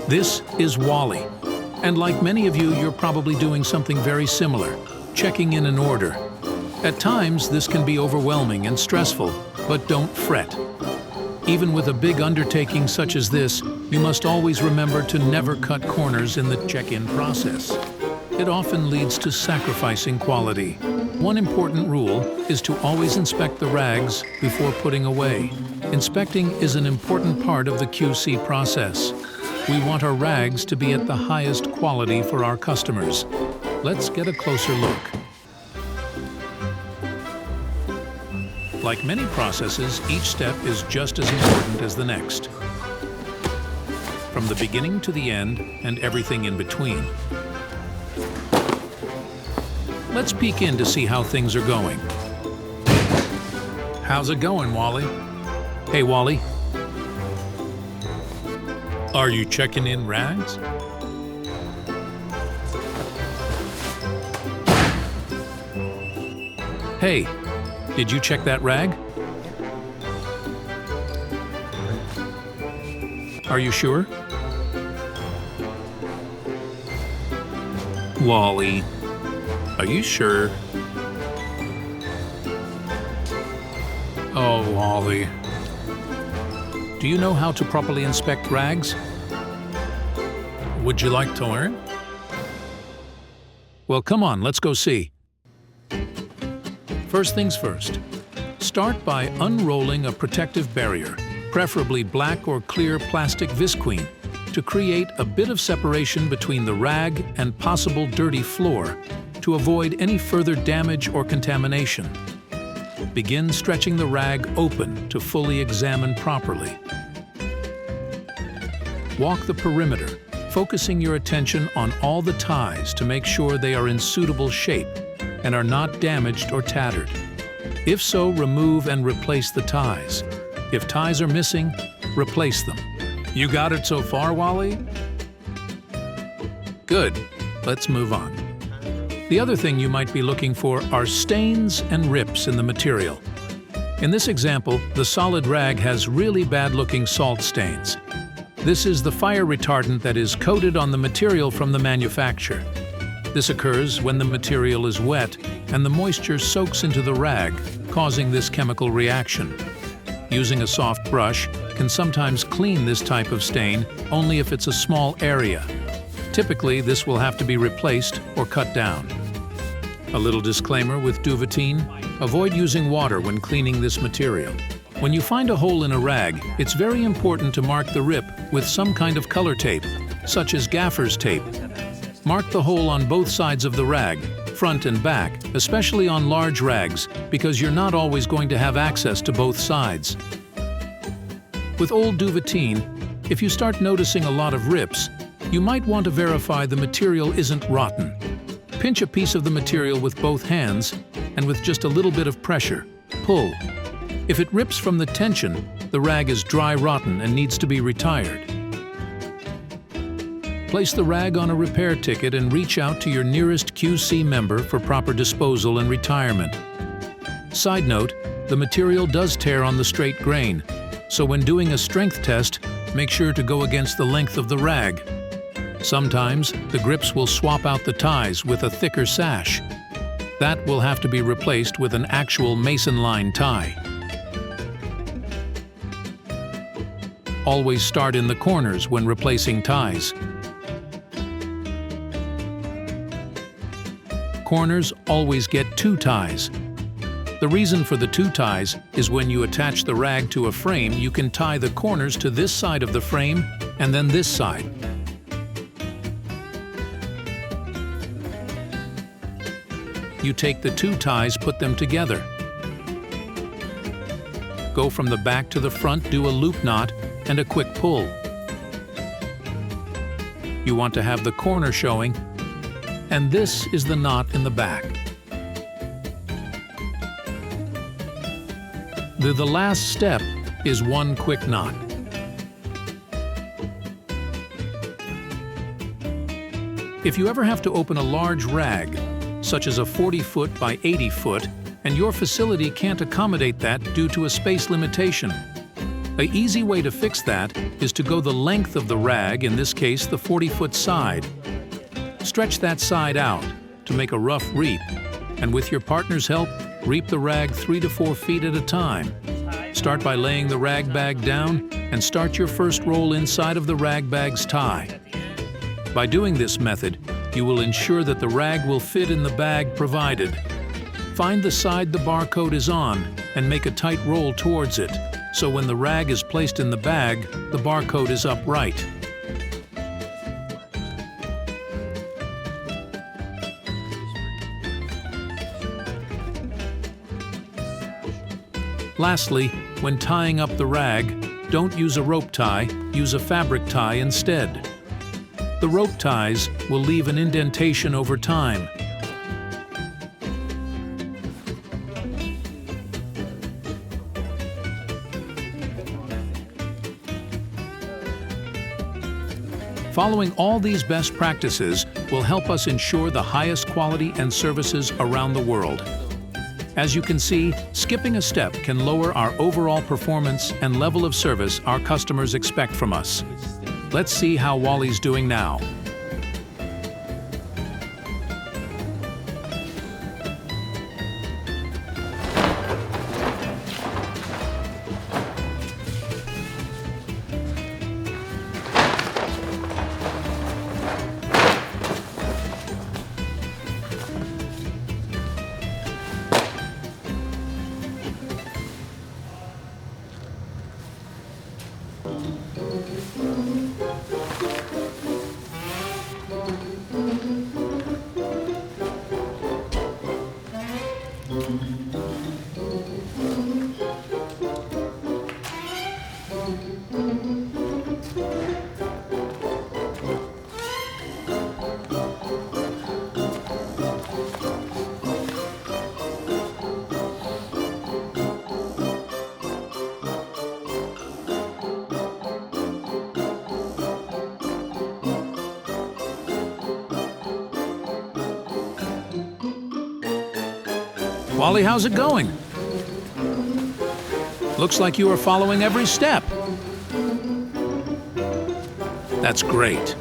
This is Wally, and like many of you, you're probably doing something very similar, checking in an order. At times, this can be overwhelming and stressful, but don't fret. Even with a big undertaking such as this, you must always remember to never cut corners in the check-in process. It often leads to sacrificing quality. One important rule is to always inspect the rags before putting away. Inspecting is an important part of the QC process. We want our rags to be at the highest quality for our customers. Let's get a closer look. Like many processes, each step is just as important as the next. From the beginning to the end and everything in between. Let's peek in to see how things are going. How's it going, Wally? Hey, Wally. Are you checking in rags? Hey, did you check that rag? Are you sure? Wally, are you sure? Oh, Wally. Do you know how to properly inspect rags? Would you like to learn? Well, come on, let's go see. First things first. Start by unrolling a protective barrier, preferably black or clear plastic visqueen, to create a bit of separation between the rag and possible dirty floor to avoid any further damage or contamination. Begin stretching the rag open to fully examine properly. Walk the perimeter, focusing your attention on all the ties to make sure they are in suitable shape and are not damaged or tattered. If so, remove and replace the ties. If ties are missing, replace them. You got it so far, Wally? Good. Let's move on. The other thing you might be looking for are stains and rips in the material. In this example, the solid rag has really bad-looking salt stains. This is the fire retardant that is coated on the material from the manufacturer. This occurs when the material is wet and the moisture soaks into the rag, causing this chemical reaction. Using a soft brush can sometimes clean this type of stain only if it's a small area. Typically, this will have to be replaced or cut down. A little disclaimer with Duvatine: avoid using water when cleaning this material. When you find a hole in a rag, it's very important to mark the rip with some kind of color tape, such as gaffer's tape. Mark the hole on both sides of the rag, front and back, especially on large rags, because you're not always going to have access to both sides. With old Duvatine, if you start noticing a lot of rips, you might want to verify the material isn't rotten. Pinch a piece of the material with both hands, and with just a little bit of pressure, pull. If it rips from the tension, the rag is dry rotten and needs to be retired. Place the rag on a repair ticket and reach out to your nearest QC member for proper disposal and retirement. Side note, the material does tear on the straight grain, so when doing a strength test, make sure to go against the length of the rag. Sometimes, the grips will swap out the ties with a thicker sash. That will have to be replaced with an actual mason line tie. Always start in the corners when replacing ties. Corners always get 2 ties. The reason for the 2 ties is when you attach the rag to a frame, you can tie the corners to this side of the frame and then this side. You take the 2 ties, put them together. Go from the back to the front, do a loop knot and a quick pull. You want to have the corner showing, and this is the knot in the back. The last step is one quick knot. If you ever have to open a large rag, such as a 40-foot by 80-foot, and your facility can't accommodate that due to a space limitation, An easy way to fix that is to go the length of the rag, in this case the 40-foot side. Stretch that side out to make a rough reap, and with your partner's help, reap the rag 3 to 4 feet at a time. Start by laying the rag bag down and start your first roll inside of the rag bag's tie. By doing this method, you will ensure that the rag will fit in the bag provided. Find the side the barcode is on and make a tight roll towards it, so when the rag is placed in the bag, the barcode is upright. Lastly, when tying up the rag, don't use a rope tie, use a fabric tie instead. The rope ties will leave an indentation over time. Following all these best practices will help us ensure the highest quality and services around the world. As you can see, skipping a step can lower our overall performance and level of service our customers expect from us. Let's see how Wally's doing now. Wally, how's it going? Looks like you are following every step. That's great.